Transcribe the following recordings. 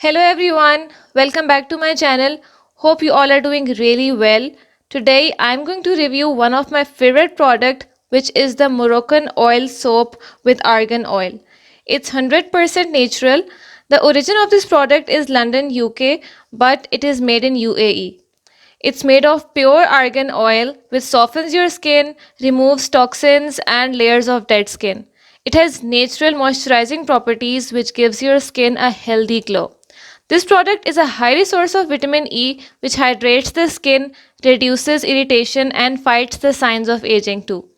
Hello everyone, welcome back to my channel. Hope you all are doing really well. Today I'm going to review one of my favorite product, which is the Moroccan Oil Soap with Argan Oil. It's 100% natural. The origin of this product is London, UK, but it is made in UAE. It's made of pure argan oil which softens your skin, removes toxins and layers of dead skin. It has natural moisturizing properties which gives your skin a healthy glow. This product is a high resource of vitamin E which hydrates the skin, reduces irritation and fights the signs of aging too.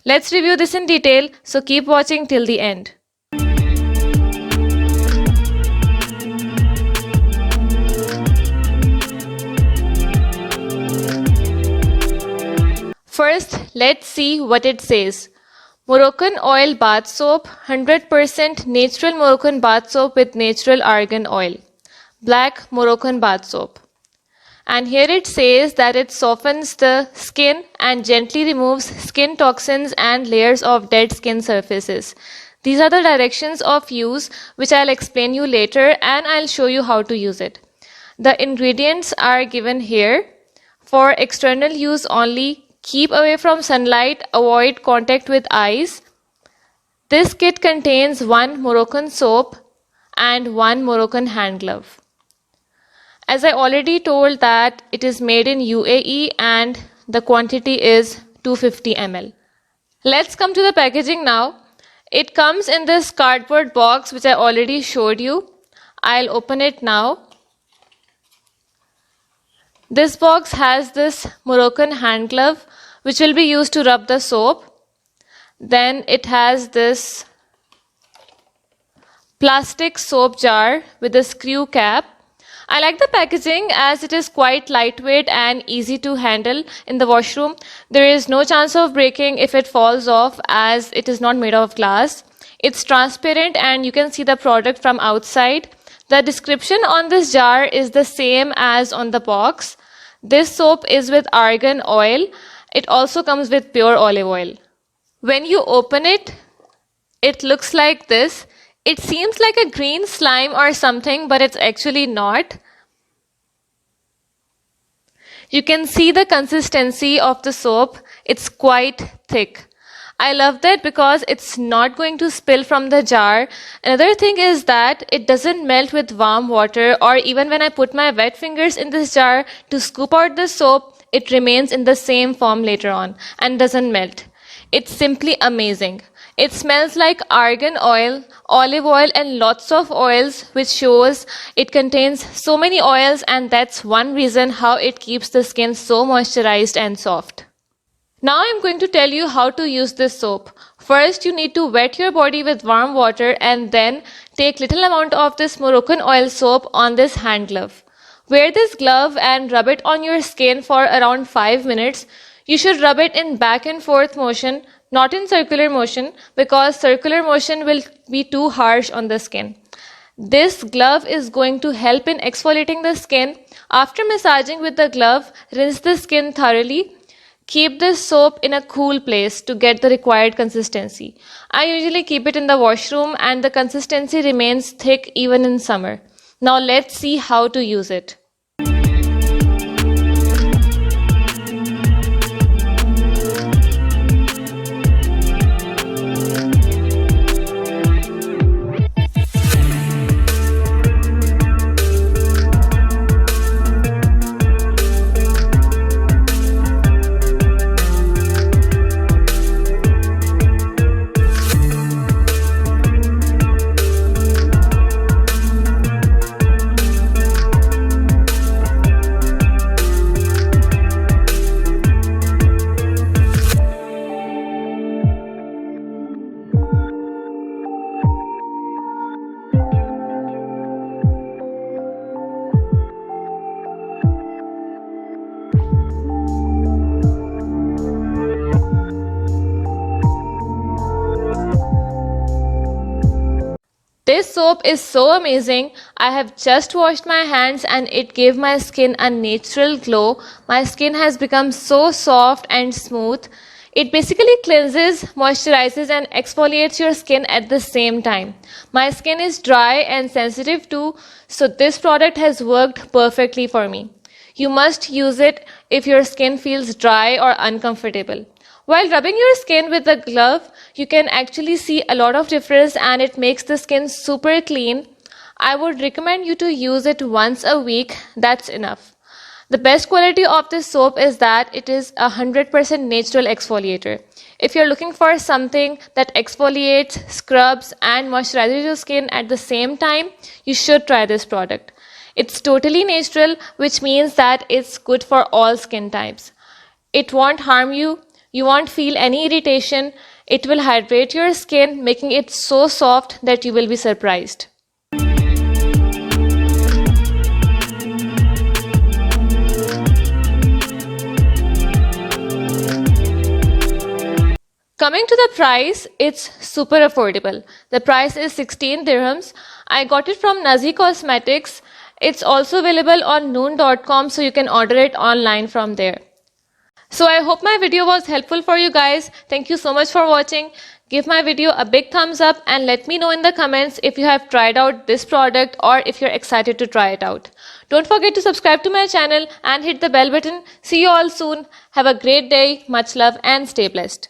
Let's review this in detail, so keep watching till the end. First, let's see what it says. Moroccan Oil Bath Soap, 100% natural Moroccan bath soap with natural argan oil. Black Moroccan bath soap. And here it says that it softens the skin and gently removes skin toxins and layers of dead skin surfaces. These are the directions of use which I'll explain you later, and I'll show you how to use it. The ingredients are given here. For external use only, keep away from sunlight, avoid contact with eyes. This kit contains 1 Moroccan soap and 1 Moroccan hand glove. As I already told that it is made in UAE and the quantity is 250 ml. Let's come to the packaging now. It comes in this cardboard box which I already showed you. I'll open it now. This box has this Moroccan hand glove which will be used to rub the soap. Then it has this plastic soap jar with a screw cap. I like the packaging as it is quite lightweight and easy to handle in the washroom. There is no chance of breaking if it falls off as it is not made of glass. It's transparent and you can see the product from outside. The description on this jar is the same as on the box. This soap is with argan oil. It also comes with pure olive oil. When you open it, it looks like this. It seems like a green slime or something, but it's actually not. You can see the consistency of the soap. It's quite thick. I love that because it's not going to spill from the jar. Another thing is that it doesn't melt with warm water, or even when I put my wet fingers in this jar to scoop out the soap, it remains in the same form later on and doesn't melt. It's simply amazing. It smells like argan oil, olive oil and lots of oils, which shows it contains so many oils, and that's one reason how it keeps the skin so moisturized and soft. Now I'm going to tell you how to use this soap. First, you need to wet your body with warm water and then take little amount of this Moroccan oil soap on this hand glove. Wear this glove and rub it on your skin for around 5 minutes. You should rub it in back and forth motion, not in circular motion, because circular motion will be too harsh on the skin. This glove is going to help in exfoliating the skin. After massaging with the glove, rinse the skin thoroughly. Keep this soap in a cool place to get the required consistency. I usually keep it in the washroom and the consistency remains thick even in summer. Now let's see how to use it. This soap is so amazing. I have just washed my hands and it gave my skin a natural glow. My skin has become so soft and smooth. It basically cleanses, moisturizes, and exfoliates your skin at the same time. My skin is dry and sensitive too, so this product has worked perfectly for me. You must use it if your skin feels dry or uncomfortable. While rubbing your skin with a glove, you can actually see a lot of difference and it makes the skin super clean. I would recommend you to use it once a week, that's enough. The best quality of this soap is that it is a 100% natural exfoliator. If you're looking for something that exfoliates, scrubs, and moisturizes your skin at the same time, you should try this product. It's totally natural, which means that it's good for all skin types. It won't harm you, you won't feel any irritation, it will hydrate your skin, making it so soft that you will be surprised. Coming to the price, it's super affordable. The price is 16 dirhams. I got it from Nazi Cosmetics. It's also available on noon.com, so you can order it online from there. So I hope my video was helpful for you guys. Thank you so much for watching. Give my video a big thumbs up and let me know in the comments if you have tried out this product or if you're excited to try it out. Don't forget to subscribe to my channel and hit the bell button. See you all soon. Have a great day. Much love and stay blessed.